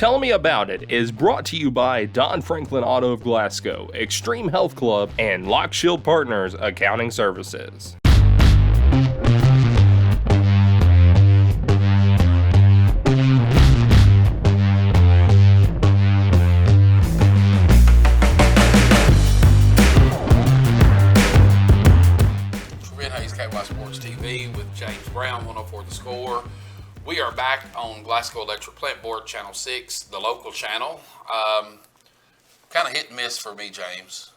Tell Me About It is brought to you by Don Franklin Auto of Glasgow, Extreme Health Club, and Lockshield Partners Accounting Services. Sports TV with James Brown, 104 The Score. We are back on Glasgow Electric Plant Board, Channel 6, the local channel. Kind of hit and miss for me, James.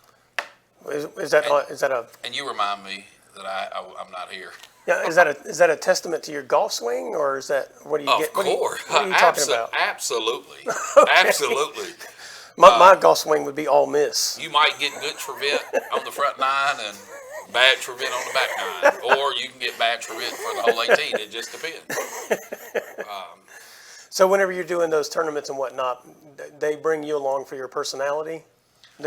Is that a? And you remind me that I'm not here. Yeah, is that a testament to your golf swing, or is that what do you get? Of course, what are you talking about? Absolutely, Okay. Absolutely. My golf swing would be all miss. You might get good Trevent on the front nine and bad Trevent on the back nine, or you can get bad Trevent for the whole 18. It just depends. So whenever you're doing those tournaments and whatnot, they bring you along for your personality,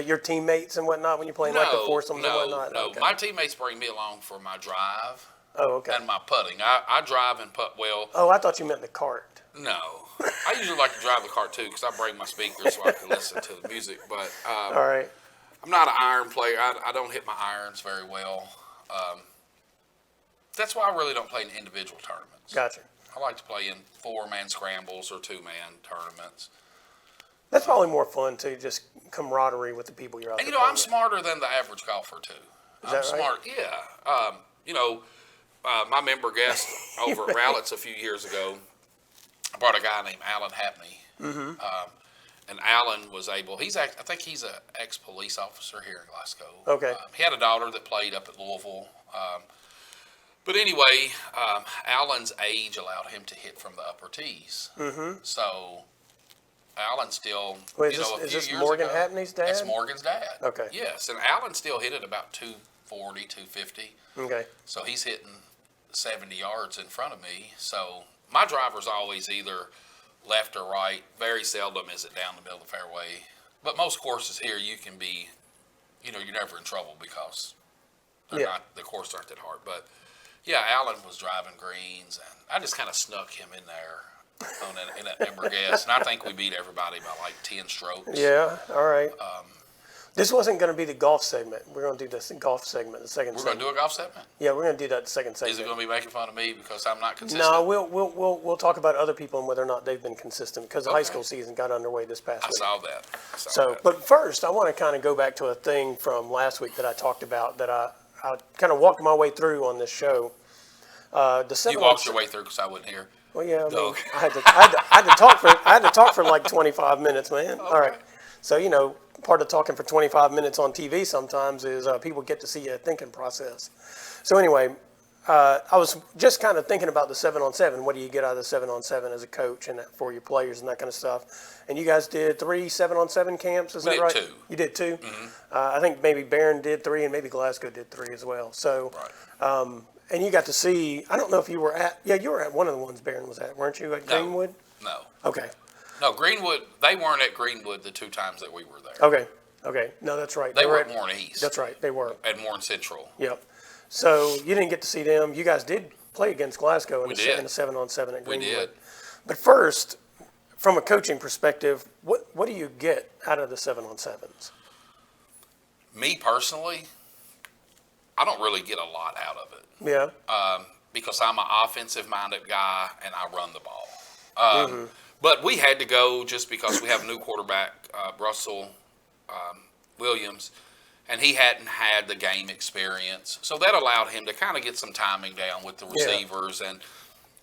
your teammates and whatnot when you're playing like the foursomes and whatnot? No, okay. my teammates bring me along for my drive. Oh, okay. And my putting. I drive and putt well. Oh, I thought you meant the cart. No. I usually like to drive the cart too because I bring my speakers so I can listen to the music. But all right. I'm not an iron player. I don't hit my irons very well. That's why I really don't play in individual tournaments. Gotcha. I like to play in 4-man scrambles or 2-man tournaments. That's probably more fun too, just camaraderie with the people you're out there. And I'm smarter than the average golfer too. Is that smart. Right? Yeah. My member guest over at Rowlett's a few years ago, I brought a guy named Alan Hapney. Mm-hmm. And Alan was able, I think he's an ex-police officer here in Glasgow. Okay. He had a daughter that played up at Louisville. But anyway, Alan's age allowed him to hit from the upper tees. Mm-hmm. So Alan still, Wait, is this Morgan Hapney's dad? That's Morgan's dad. Okay. Yes, and Alan still hit it about 240, 250. Okay. So he's hitting 70 yards in front of me. So my driver's always either left or right. Very seldom is it down the middle of the fairway. But most courses here, you can be, you're never in trouble because the courses aren't that hard. But yeah, Alan was driving greens, and I just kind of snuck him in there in that member guest. And I think we beat everybody by like 10 strokes. Yeah, all right. This wasn't going to be the golf segment. We're going to do this golf segment, the second segment. We're going to do a golf segment? Yeah, we're going to do that the second segment. Is it going to be making fun of me because I'm not consistent? No, we'll talk about other people and whether or not they've been consistent because the high school season got underway this past week. I saw that. But first, I want to kind of go back to a thing from last week that I talked about that I kind of walked my way through on this show. You walked your way through because I wasn't here. Well, yeah, I had to talk for like 25 minutes, man. Okay. All right, so part of talking for 25 minutes on TV sometimes is people get to see your thinking process. So anyway, I was just kind of thinking about the 7-on-7. What do you get out of the 7-on-7 as a coach and for your players and that kind of stuff? And you guys did 3 7-on-7 camps, is that right? We did 2. You did 2? Mm-hmm. I think maybe Barron did 3 and maybe Glasgow did 3 as well. So, right. And you got to see, I don't know if you were you were at one of the ones Barron was at, weren't you, at Greenwood? No. Okay. No, Greenwood, they weren't at Greenwood the 2 times that we were there. Okay. No, that's right. They were at Warren East. That's right, they were. At Warren Central. Yep. So you didn't get to see them. You guys did play against Glasgow in the 7-on-7 at Greenwood. We did. But first, from a coaching perspective, what do you get out of the 7-on-7s? Me personally, I don't really get a lot out of it. Yeah. Because I'm an offensive-minded guy and I run the ball. But we had to go just because we have a new quarterback, Russell Williams, and he hadn't had the game experience. So that allowed him to kind of get some timing down with the receivers and,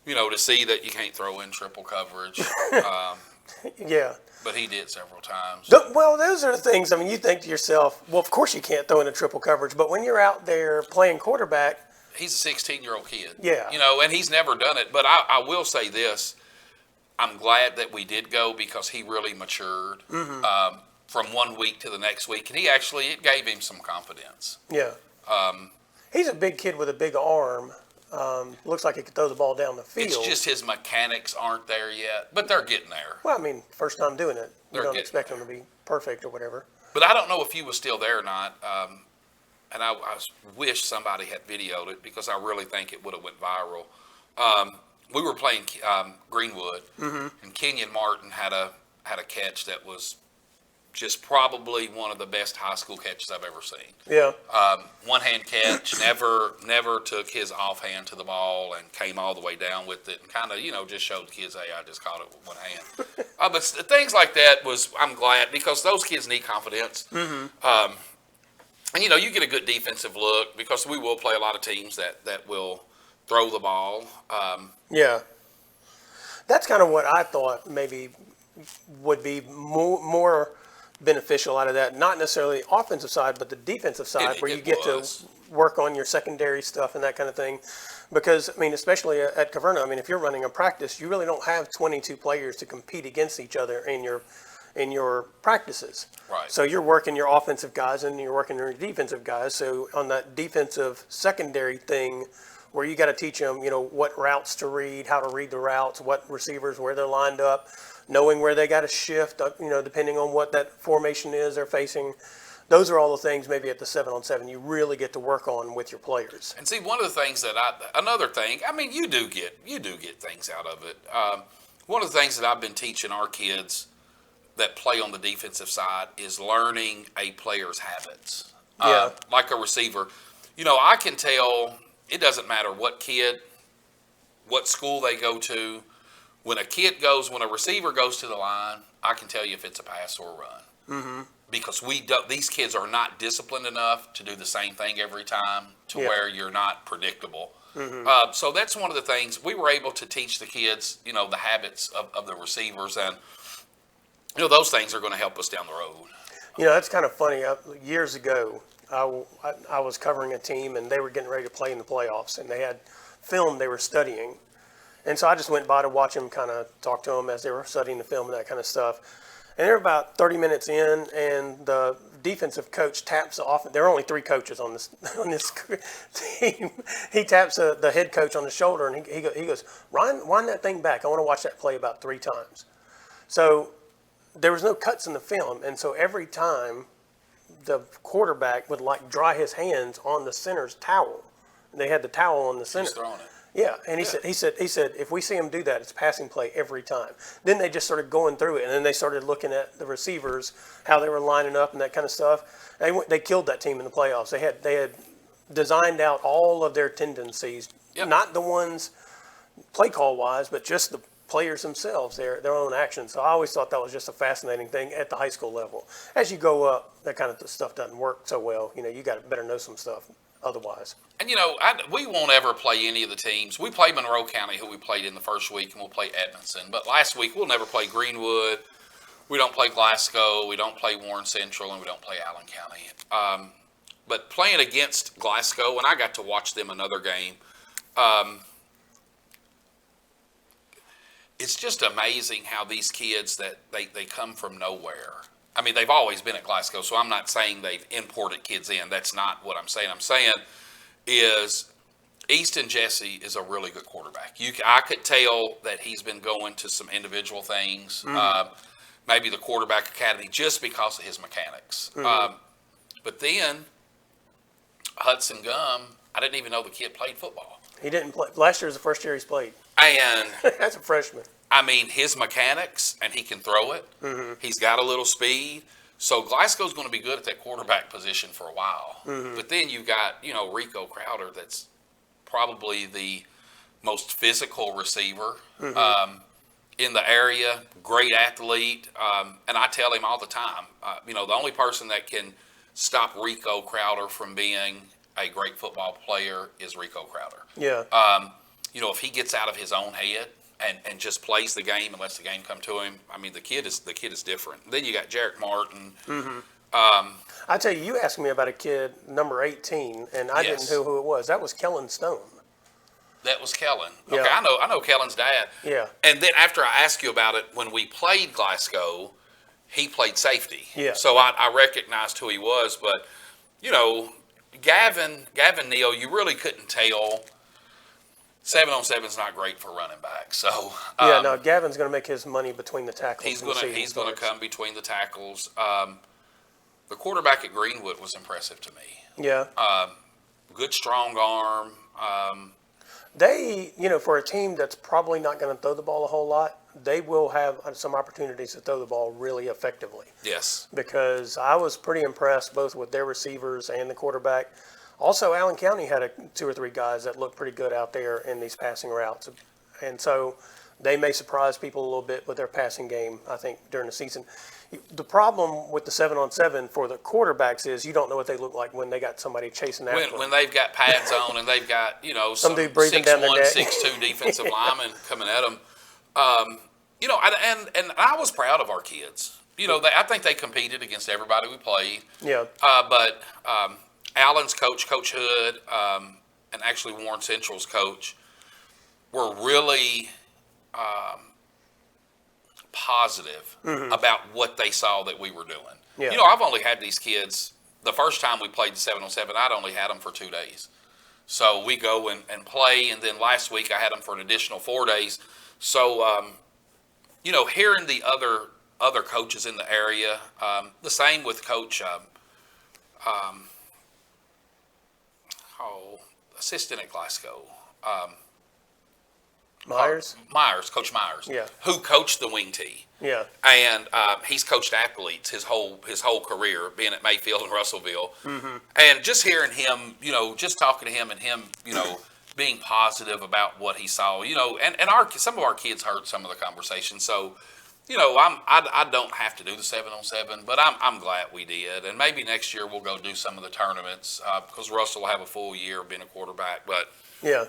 to see that you can't throw in triple coverage. Yeah. But he did several times. Well, those are the things, you think to yourself, well, of course you can't throw in a triple coverage, but when you're out there playing quarterback. He's a 16-year-old kid. Yeah. And he's never done it. But I will say this. I'm glad that we did go because he really matured from one week to the next week. And it gave him some confidence. Yeah. He's a big kid with a big arm. Looks like he could throw the ball down the field. It's just his mechanics aren't there yet, but they're getting there. Well, first time doing it. You don't expect him to be perfect or whatever. But I don't know if he was still there or not. And I wish somebody had videoed it because I really think it would have went viral. We were playing Greenwood, and Kenyon Martin had a had a catch that was just probably one of the best high school catches I've ever seen. Yeah. One-hand catch, never took his offhand to the ball and came all the way down with it and kind of, just showed the kids, hey, I just caught it with one hand. But things like that I'm glad because those kids need confidence. Mm-hmm. And, you get a good defensive look because we will play a lot of teams that will throw the ball. Yeah. That's kind of what I thought maybe would be more beneficial out of that. Not necessarily offensive side, but the defensive side where you get to work on your secondary stuff and that kind of thing. Because, especially at Caverna, if you're running a practice, you really don't have 22 players to compete against each other in your practices. Right. So you're working your offensive guys and you're working your defensive guys. So on that defensive secondary thing where you got to teach them, what routes to read, how to read the routes, what receivers, where they're lined up, knowing where they got to shift, depending on what that formation is they're facing. Those are all the things maybe at the 7-on-7 you really get to work on with your players. And see, one of the things another thing, you do get things out of it. One of the things that I've been teaching our kids that play on the defensive side is learning a player's habits. Yeah. Like a receiver. I can tell, it doesn't matter what school they go to, when a receiver goes to the line, I can tell you if it's a pass or a run. Mm-hmm. Because these kids are not disciplined enough to do the same thing every time to where you're not predictable. Mm-hmm. So that's one of the things we were able to teach the kids, the habits of the receivers. And, those things are going to help us down the road. That's kind of funny. Years ago, I was covering a team, and they were getting ready to play in the playoffs, and they had film they were studying. And so I just went by to watch them, kind of talk to them as they were studying the film and that kind of stuff. And they're about 30 minutes in, and the defensive coach taps the offense. There are only 3 coaches on this team. He taps the head coach on the shoulder, and he goes, wind that thing back. I want to watch that play about 3 times. So there was no cuts in the film, and so every time the quarterback would dry his hands on the center's towel. They had the towel on the center. He's throwing it. Yeah, and he said if we see him do that, it's passing play every time. Then they just started going through it, and then they started looking at the receivers, how they were lining up and that kind of stuff. They killed that team in the playoffs. They had designed out all of their tendencies, not the ones play call wise, but just the players themselves, their own actions. So I always thought that was just a fascinating thing at the high school level. As you go up, that kind of stuff doesn't work so well. You got to better know some stuff otherwise. And, we won't ever play any of the teams. We play Monroe County, who we played in the first week, and we'll play Edmondson. But last week, we'll never play Greenwood. We don't play Glasgow. We don't play Warren Central, and we don't play Allen County. But playing against Glasgow, and I got to watch them another game, it's just amazing how these kids that they come from nowhere. They've always been at Glasgow, so I'm not saying they've imported kids in. That's not what I'm saying. I'm saying is Easton Jesse is a really good quarterback. I could tell that he's been going to some individual things, maybe the quarterback academy, just because of his mechanics. Mm-hmm. But then Hudson Gum, I didn't even know the kid played football. He didn't play. Last year was the first year he's played. And that's a freshman. His mechanics, and he can throw it. Mm-hmm. He's got a little speed. So Glasgow's going to be good at that quarterback position for a while. Mm-hmm. But then you've got, Rico Crowder, that's probably the most physical receiver in the area, great athlete. And I tell him all the time, the only person that can stop Rico Crowder from being a great football player is Rico Crowder. Yeah. If he gets out of his own head and just plays the game and lets the game come to him, the kid is different. Then you got Jarek Martin. Mm-hmm. I tell you asked me about a kid, number 18, and I didn't know who it was. That was Kellen Stone. That was Kellen. Okay, Yeah. I know Kellen's dad. Yeah. And then after I asked you about it, when we played Glasgow, he played safety. Yeah. So I recognized who he was, but Gavin Neal, you really couldn't tell. 7-on-7 is not great for running back. So Gavin's going to make his money between the tackles. He's going to come between the tackles. The quarterback at Greenwood was impressive to me. Yeah. Good strong arm. They, for a team that's probably not going to throw the ball a whole lot, they will have some opportunities to throw the ball really effectively. Yes. Because I was pretty impressed both with their receivers and the quarterback. Also, Allen County had 2 or 3 guys that looked pretty good out there in these passing routes. And so they may surprise people a little bit with their passing game, I think, during the season. The problem with the 7-on-7 for the quarterbacks is you don't know what they look like when they got somebody chasing after them. When they've got pads on and they've got, some dude breathing down their 6'1", neck. 6'2" defensive linemen coming at them. And I was proud of our kids. I think they competed against everybody we played. Yeah. But Allen's coach, Coach Hood, and actually Warren Central's coach were really positive about what they saw that we were doing. Yeah. I've only had these kids, the first time we played the 7-on-7, I'd only had them for 2 days. So we go and play, and then last week I had them for an additional 4 days. So, hearing the other coaches in the area, the same with Coach, assistant at Glasgow, Coach Myers, Yeah. who coached the wing tee. Yeah. And he's coached athletes his whole career, being at Mayfield and Russellville. And just hearing him, just talking to him and him, being positive about what he saw, and some of our kids heard some of the conversation. So, I don't have to do the 7-on-7, but I'm glad we did. And maybe next year we'll go do some of the tournaments because Russell will have a full year of being a quarterback. But Yeah.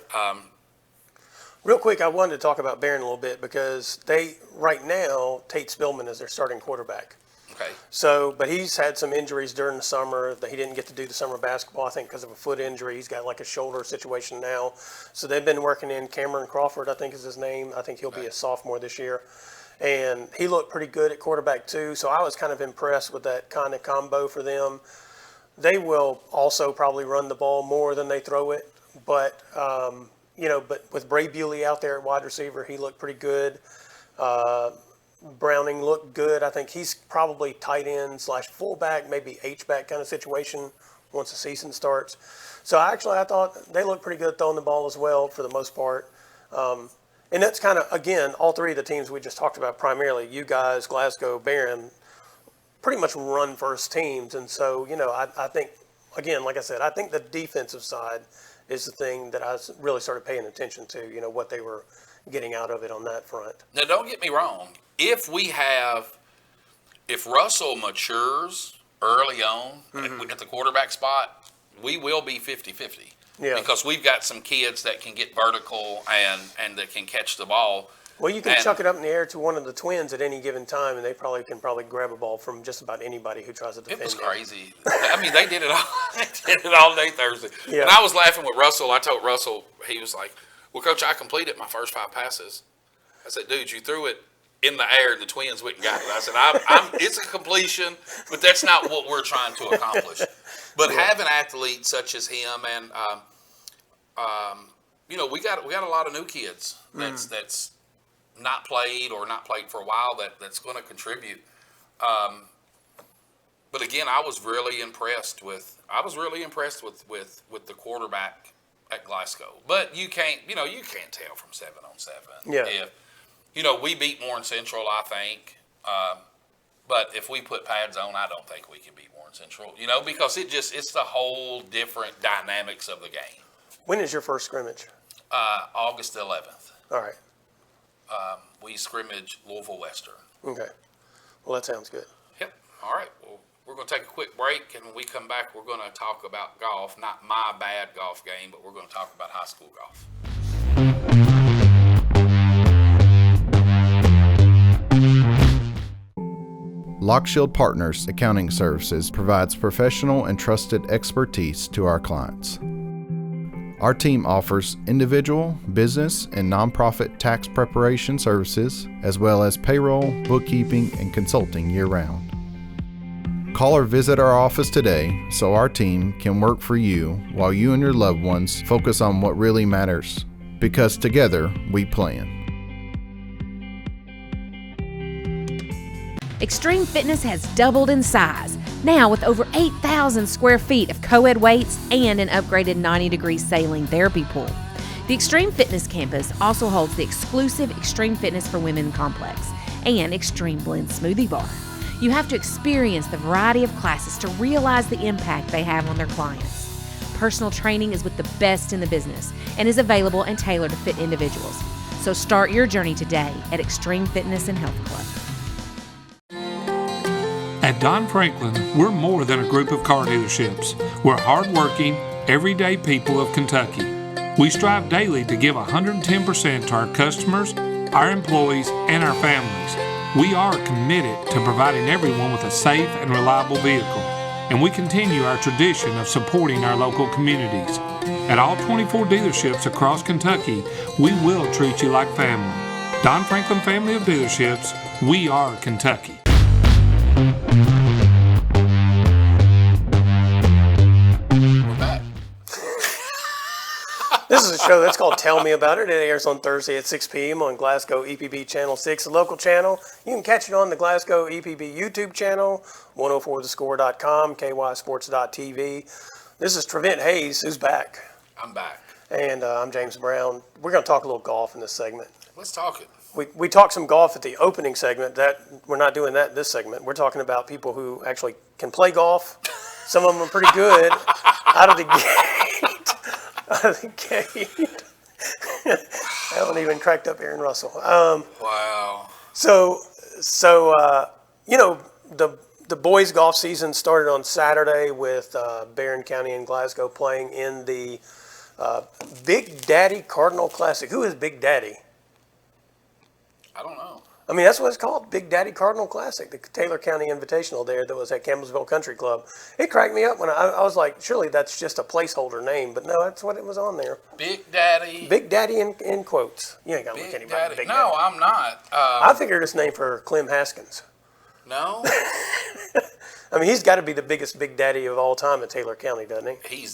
Real quick, I wanted to talk about Barron a little bit because right now, Tate Spillman is their starting quarterback. Okay. So, but he's had some injuries during the summer that he didn't get to do the summer basketball, I think, because of a foot injury. He's got like a shoulder situation now. So they've been working in Cameron Crawford, I think is his name. I think he'll be a sophomore this year. And he looked pretty good at quarterback too. So I was kind of impressed with that kind of combo for them. They will also probably run the ball more than they throw it. But, but with Bray Bewley out there at wide receiver, he looked pretty good. Browning looked good. I think he's probably tight end / fullback, maybe H-back kind of situation once the season starts. So I thought they looked pretty good throwing the ball as well for the most part. And that's kind of, again, all 3 of the teams we just talked about primarily, you guys, Glasgow, Barron, pretty much run first teams. And so, I think, again, like I said, I think the defensive side is the thing that I really started paying attention to, what they were getting out of it on that front. Now, don't get me wrong. If Russell matures early on at the quarterback spot, we will be 50-50. Yeah. Because we've got some kids that can get vertical and that can catch the ball. Well, you can chuck it up in the air to one of the twins at any given time, and they can grab a ball from just about anybody who tries to defend. It was crazy. I mean, they did it all. They did it all day Thursday. Yeah. And I was laughing with Russell. I told Russell, he was like, "Well, Coach, I completed my first 5 passes." I said, "Dude, you threw it in the air, and the twins went and got it." I said, it's a completion, but that's not what we're trying to accomplish. But having athletes such as him, and we got a lot of new kids that's not played for a while that's going to contribute. But again, I was really impressed with the quarterback at Glasgow. But you can't tell from 7-on-7. Yeah. If we beat Warren Central, I think. But if we put pads on, I don't think we can beat Warren Central. Because it's the whole different dynamics of the game. When is your first scrimmage? August 11th. All right. We scrimmage Louisville Western. Okay. Well, that sounds good. Yep. All right. Well, we're going to take a quick break, and when we come back, we're going to talk about golf. Not my bad golf game, but we're going to talk about high school golf. Lockshield Partners Accounting Services provides professional and trusted expertise to our clients. Our team offers individual, business, and nonprofit tax preparation services, as well as payroll, bookkeeping, and consulting year-round. Call or visit our office today so our team can work for you while you and your loved ones focus on what really matters, because together we plan. Extreme Fitness has doubled in size, now with over 8,000 square feet of co-ed weights and an upgraded 90-degree saline therapy pool. The Extreme Fitness Campus also holds the exclusive Extreme Fitness for Women complex and Extreme Blend Smoothie Bar. You have to experience the variety of classes to realize the impact they have on their clients. Personal training is with the best in the business and is available and tailored to fit individuals. So start your journey today at Extreme Fitness and Health Club. At Don Franklin, we're more than a group of car dealerships. We're hardworking, everyday people of Kentucky. We strive daily to give 110% to our customers, our employees, and our families. We are committed to providing everyone with a safe and reliable vehicle, and we continue our tradition of supporting our local communities. At all 24 dealerships across Kentucky, we will treat you like family. Don Franklin Family of Dealerships, we are Kentucky. This is a show that's called Tell Me About It. It airs on Thursday at 6 p.m. on Glasgow EPB Channel 6, the local channel. You can catch it on the Glasgow EPB YouTube channel, 104thescore.com, kysports.tv. This is Trevent Hayes, who's back. I'm back. And I'm James Brown. We're going to talk a little golf in this segment. Let's talk it. We talked some golf at the opening segment. That we're not doing that in this segment. We're talking about people who actually can play golf. Some of them are pretty good out of the gate. Out of the gate. I haven't even cracked up Aaron Russell. Wow. So you know, the boys' golf season started on Saturday with Barron County and Glasgow playing in the Big Daddy Cardinal Classic. Who is Big Daddy? I don't know. I mean, that's what it's called, Big Daddy Cardinal Classic, the Taylor County Invitational there that was at Campbellsville Country Club. It cracked me up when I was like, surely that's just a placeholder name, but no, that's what it was on there. Big Daddy. Big Daddy in quotes. You ain't got to look anybody Daddy. Big No, Daddy. I'm not. I figured it's named for Clem Haskins. No. I mean, he's got to be the biggest Big Daddy of all time in Taylor County, doesn't he?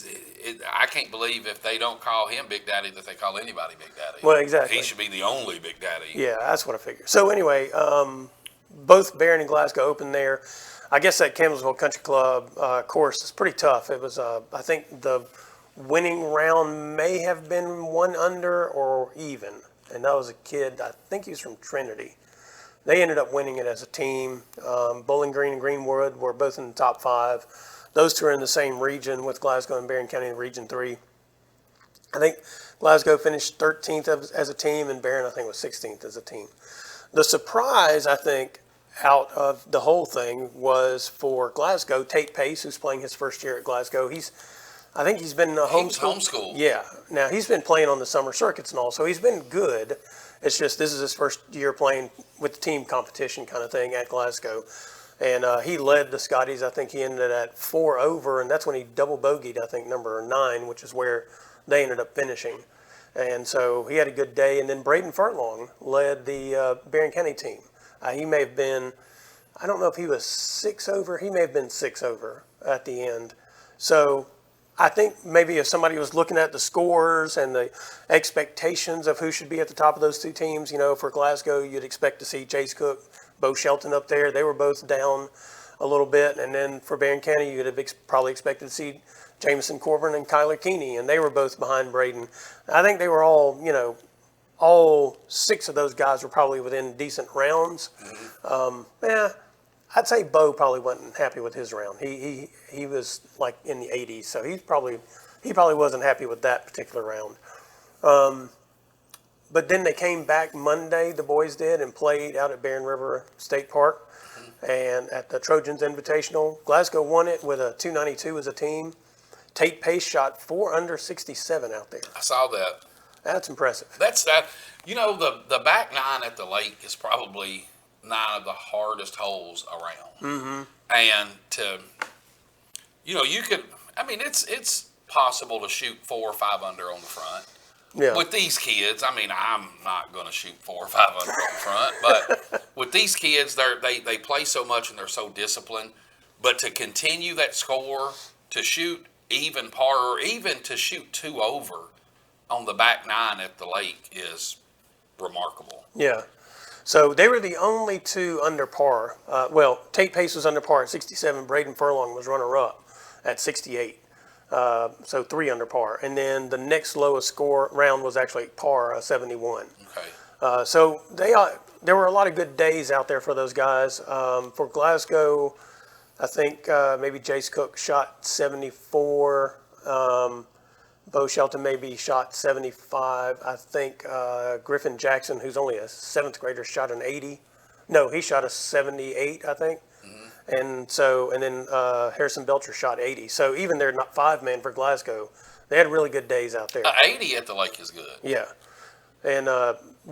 I can't believe if they don't call him Big Daddy that they call anybody Big Daddy. Well, exactly. He should be the only Big Daddy. Yeah, that's what I figured. So anyway, both Barron and Glasgow opened there. I guess that Campbellsville Country Club course is pretty tough. It was, I think the winning round may have been 1 under or even. And that was a kid, I think he was from Trinity. They ended up winning it as a team. Bowling Green and Greenwood were both in the top 5. Those two are in the same region with Glasgow and Barron County in Region 3. I think Glasgow finished 13th as a team, and Barron, I think, was 16th as a team. The surprise, I think, out of the whole thing was for Glasgow, Tate Pace, who's playing his first year at Glasgow. I think he's been homeschooled. Yeah. Now, he's been playing on the summer circuits and all, so he's been good. It's just this is his first year playing with the team competition kind of thing at Glasgow. And he led the Scotties. I think he ended at 4 over, and that's when he double bogeyed, I think, number 9, which is where they ended up finishing. And so he had a good day. And then Braden Furlong led the Barron County team. He may have been, I don't know if he was 6 over. He may have been 6 over at the end. So I think maybe if somebody was looking at the scores and the expectations of who should be at the top of those two teams, you know, for Glasgow, you'd expect to see Chase Cook, Bo Shelton up there. They were both down a little bit. And then for Barron County, you'd have probably expected to see Jamison Corbin and Kyler Keeney, and they were both behind Braden. I think they were all, you know, all 6 of those guys were probably within decent rounds. I'd say Bo probably wasn't happy with his round. He was like in the 80s, so he probably wasn't happy with that particular round. But then they came back Monday, the boys did, and played out at Barron River State Park and at the Trojans Invitational. Glasgow won it with a 292 as a team. Tate Pace shot 4 under 67 out there. I saw that. That's impressive. That's that. You know, the back 9 at the lake is probably 9 of the hardest holes around. Mm-hmm. And you know, you could, I mean, it's possible to shoot 4 or 5 under on the front. Yeah. With these kids, I mean, I'm not going to shoot 4 or 5 under on the front, but with these kids, they play so much and they're so disciplined. But to continue that score, to shoot even par, or even to shoot 2 over on the back 9 at the lake is remarkable. Yeah. So they were the only 2 under par. Tate Pace was under par at 67. Braden Furlong was runner-up at 68. So 3 under par. And then the next lowest score round was actually par, 71. Okay. So there were a lot of good days out there for those guys. For Glasgow, I think maybe Jace Cook shot 74. Bo Shelton maybe shot 75. I think Griffin Jackson, who's only a 7th grader, shot an 80. No, he shot a 78, I think. And then Harrison Belcher shot 80. So even they're not 5-man for Glasgow, they had really good days out there. 80 at the lake is good. Yeah. And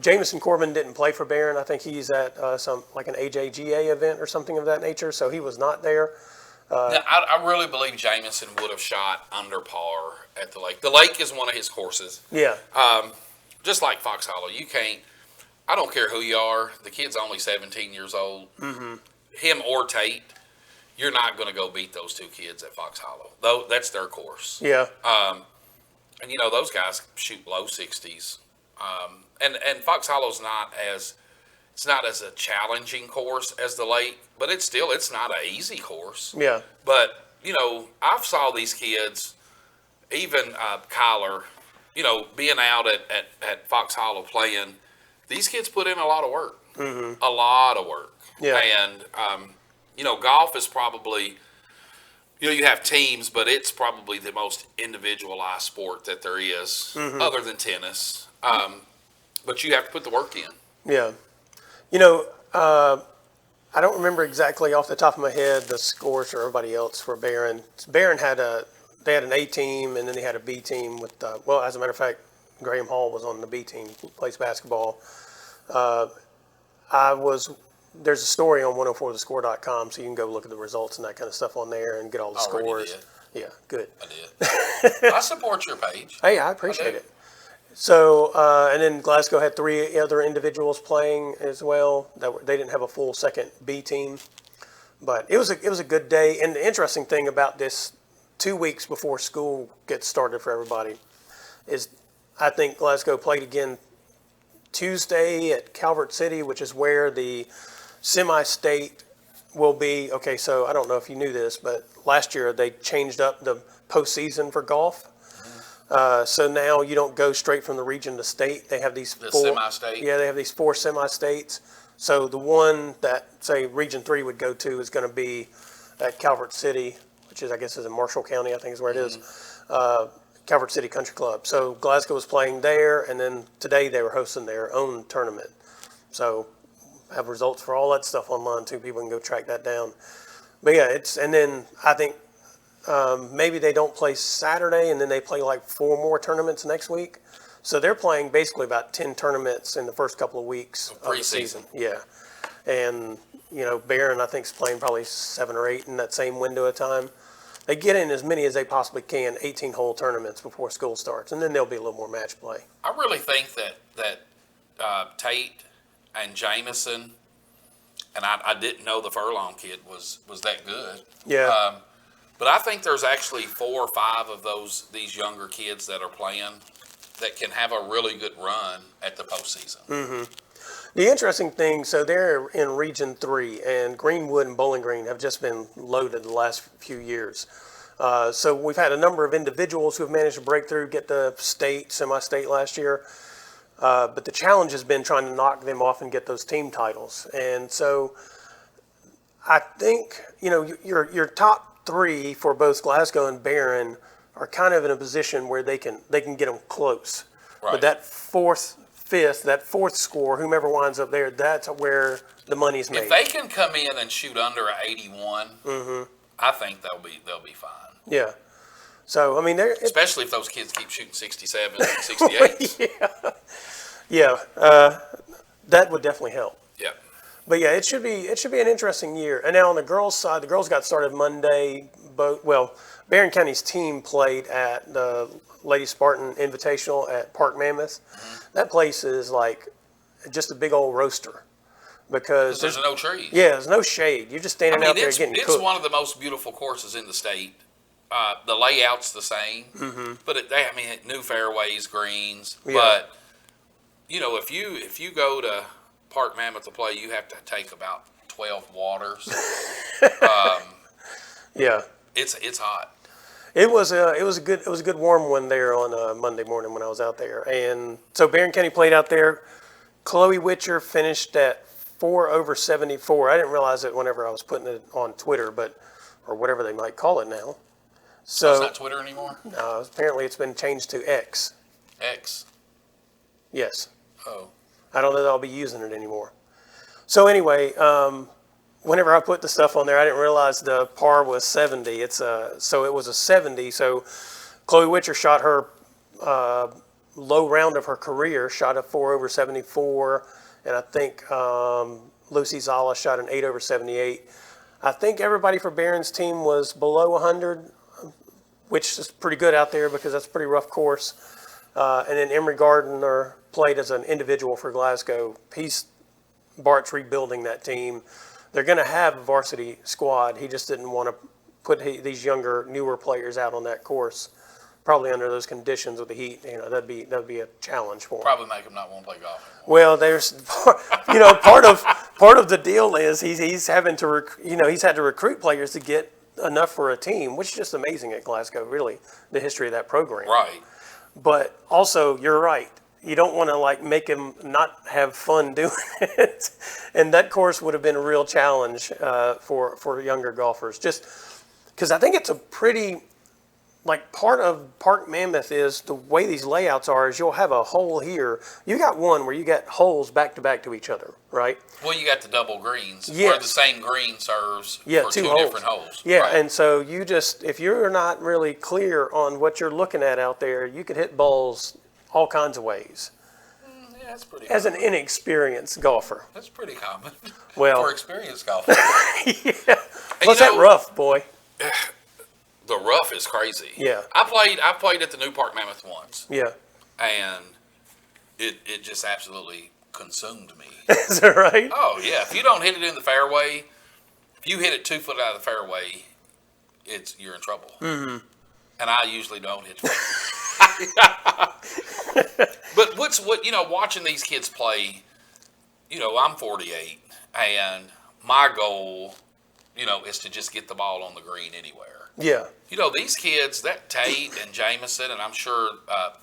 Jameson Corbin didn't play for Barron. I think he's at some like an AJGA event or something of that nature, so he was not there. Now, I really believe Jameson would have shot under par at the lake. The lake is one of his courses. Yeah. Just like Fox Hollow, you can't. I don't care who you are. The kid's only 17 years old. Mm-hmm. Him or Tate, you're not going to go beat those 2 kids at Fox Hollow. Though that's their course. Yeah. And those guys shoot low 60s. And Fox Hollow's not as a challenging course as the lake, but it's not an easy course. Yeah. But I've saw these kids, even Kyler, being out at Fox Hollow playing. These kids put in a lot of work. Mm-hmm. A lot of work. Yeah. And golf is probably, you have teams, but it's probably the most individualized sport that there is, other than tennis. But you have to put the work in. Yeah. I don't remember exactly off the top of my head the scores for everybody else for Barron. Barron had they had an A team, and then they had a B team with, as a matter of fact, Graham Hall was on the B team, plays basketball. There's a story on 104thescore.com, so you can go look at the results and that kind of stuff on there and get all the scores. Did. Yeah, good. I did. I support your page. Hey, I appreciate it. So, and then Glasgow had 3 other individuals playing as well. They didn't have a full second B team, but it was a good day. And the interesting thing about this, 2 weeks before school gets started for everybody, is I think Glasgow played again Tuesday at Calvert City, which is where the semi-state will be. Okay, so I don't know if you knew this, but last year they changed up the postseason for golf. So now you don't go straight from the region to state. They have these 4 semi-state. Yeah, they have these 4 semi-states. So the one that, say, Region 3 would go to is going to be at Calvert City, which is, I guess, is in Marshall County, I think is where it is. Calvert City Country Club. So Glasgow was playing there, and then today they were hosting their own tournament. So have results for all that stuff online too. People can go track that down. But yeah, and then I think maybe they don't play Saturday, and then they play like 4 more tournaments next week. So they're playing basically about 10 tournaments in the first couple of weeks of the season. Yeah. And, Barron, I think, is playing probably 7 or 8 in that same window of time. They get in as many as they possibly can, 18-hole tournaments before school starts, and then there'll be a little more match play. I really think that Tate and Jameson, and I didn't know the Furlong kid was that good. Yeah. But I think there's actually 4 or 5 of these younger kids that are playing that can have a really good run at the postseason. Mm-hmm. The interesting thing, so they're in Region 3, and Greenwood and Bowling Green have just been loaded the last few years. So we've had a number of individuals who have managed to break through, get the semi-state last year. But the challenge has been trying to knock them off and get those team titles. And so I think, your top 3 for both Glasgow and Barron are kind of in a position where they can get them close. Right. But that 4th, 5th, that 4th score, whomever winds up there, that's where the money's made. If they can come in and shoot under 81, I think they'll be fine. Yeah. So, I mean, especially if those kids keep shooting 67 and 68. Yeah. That would definitely help. Yeah. But yeah, it should be an interesting year. And now on the girls' side, the girls got started Monday. Barron County's team played at the Lady Spartan Invitational at Park Mammoth. Mm-hmm. That place is like just a big old roaster because there's no trees. Yeah, there's no shade. You're just standing out there getting cooked. It's one of the most beautiful courses in the state. The layout's the same, but new fairways, greens. Yeah. But if you go to Park Mammoth to play, you have to take about 12 waters. Yeah, it's hot. It was a good warm one there on Monday morning when I was out there. And so Barron County played out there. Chloe Witcher finished at 4 over 74. I didn't realize it whenever I was putting it on Twitter, or whatever they might call it now. So It's not Twitter anymore? apparently it's been changed to X. X. Yes. Oh. I don't know that I'll be using it anymore. So anyway, whenever I put the stuff on there, I didn't realize the par was 70. So it was a 70. So Chloe Witcher shot her low round of her career, shot a 4 over 74, and I think Lucy Zala shot an 8 over 78. I think everybody for Barron's team was below 100, which is pretty good out there because that's a pretty rough course. And then Emery Gardner played as an individual for Glasgow. Bart's rebuilding that team. They're going to have a varsity squad. He just didn't want to put these younger, newer players out on that course, probably under those conditions with the heat. That'd be a challenge for him. Probably make him not want to play golf anymore. Well, there's, part of the deal is he's having to, he's had to recruit players to get enough for a team, which is just amazing at Glasgow, really, the history of that program. Right. But also, you're right. You don't want to make him not have fun doing it, and that course would have been a real challenge for younger golfers. Just because I think it's a pretty, part of Park Mammoth is the way these layouts are. Is you'll have a hole here. You got one where you got holes back to back to each other, right? Well, you got the double greens Yes. where the same green serves for two two holes. different holes. Yeah, Right. and so if you're not really clear on what you're looking at out there, you could hit balls all kinds of ways. Yeah, that's pretty As an common. inexperienced golfer. That's pretty common Well- for experienced golfers. Yeah. What's that rough, boy? The rough is crazy. Yeah. I played at the New Park Mammoth once, Yeah. and it just absolutely consumed me. Is that right? Oh yeah, if you don't hit it in the fairway, if you hit it 2 foot out of the fairway, you're in trouble. Mm-hmm. And I usually don't hit. But watching these kids play, I'm 48, and my goal, is to just get the ball on the green anywhere. Yeah. These kids, that Tate and Jameson, and I'm sure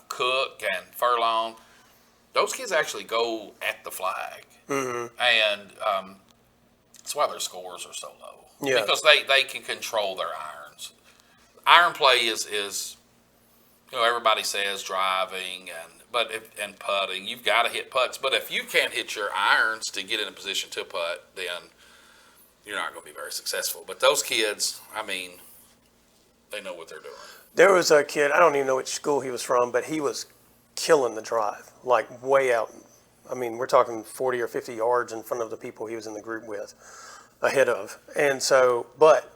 Cook and Furlong, those kids actually go at the flag. Mm-hmm. And that's why their scores are so low. Yeah. Because they can control their irons. Iron play is everybody says driving and putting. You've got to hit putts. But if you can't hit your irons to get in a position to putt, then you're not going to be very successful. But those kids, they know what they're doing. There was a kid, I don't even know which school he was from, but he was killing the drive, way out. We're talking 40 or 50 yards in front of the people he was in the group with, ahead of. And so, but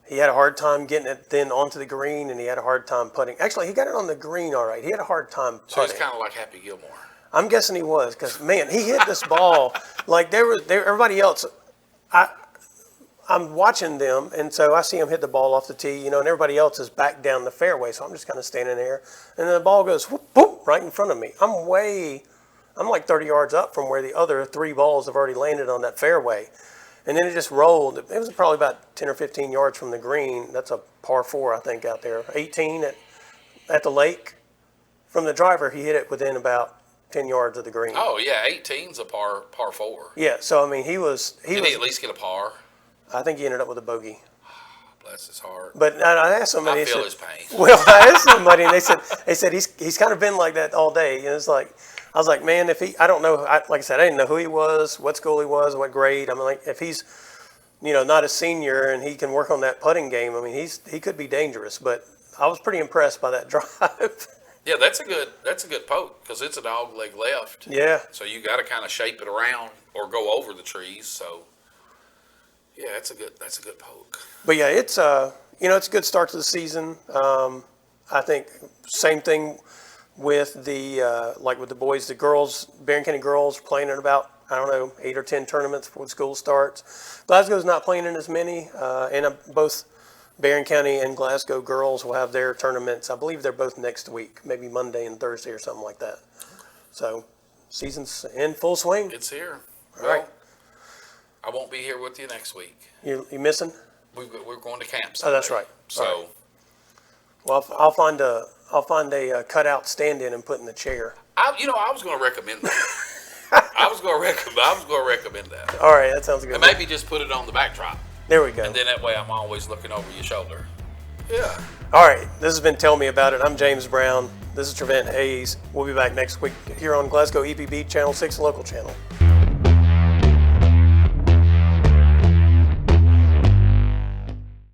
he had a hard time getting it then onto the green, and he had a hard time putting. Actually, he got it on the green all right. He had a hard time putting. So he's kind of like Happy Gilmore. I'm guessing he was, because, man, he hit this ball everybody else. I'm watching them, and so I see him hit the ball off the tee, and everybody else is back down the fairway, so I'm just kind of standing there, and then the ball goes whoop, whoop, right in front of me. I'm like 30 yards up from where the other 3 balls have already landed on that fairway, and then it just rolled. It was probably about 10 or 15 yards from the green. That's a par 4, I think, out there. 18 at the lake. From the driver, he hit it within about 10 yards of the green. Oh yeah, 18's a par 4. Yeah, so he Did he at least get a par? I think he ended up with a bogey. Bless his heart. But I asked somebody. I feel his pain. Well, I asked somebody, and they said he's kind of been like that all day. And it's like, I was like, man, I don't know. Like I said, I didn't know who he was, what school he was, what grade. If he's, not a senior and he can work on that putting game, he could be dangerous. But I was pretty impressed by that drive. Yeah, that's a good poke because it's a dog leg left. Yeah. So you got to kind of shape it around or go over the trees. So yeah, that's a good poke. But yeah, it's it's a good start to the season. I think same thing with the with the boys, the girls, Barron County girls playing in about 8 or 10 tournaments before school starts. Glasgow's not playing in as many, and both Barron County and Glasgow girls will have their tournaments. I believe they're both next week, maybe Monday and Thursday or something like that. So season's in full swing. It's here. All right. I won't be here with you next week. You missing? We're going to camp. Oh, that's right. So Well, I'll find a cutout stand-in and put in the chair. I was going to recommend that. I was going to recommend that. All right, that sounds good. And maybe just put it on the backdrop. There we go. And then that way I'm always looking over your shoulder. Yeah. All right, this has been Tell Me About It. I'm James Brown. This is Trevent Hayes. We'll be back next week here on Glasgow EPB Channel 6 local channel.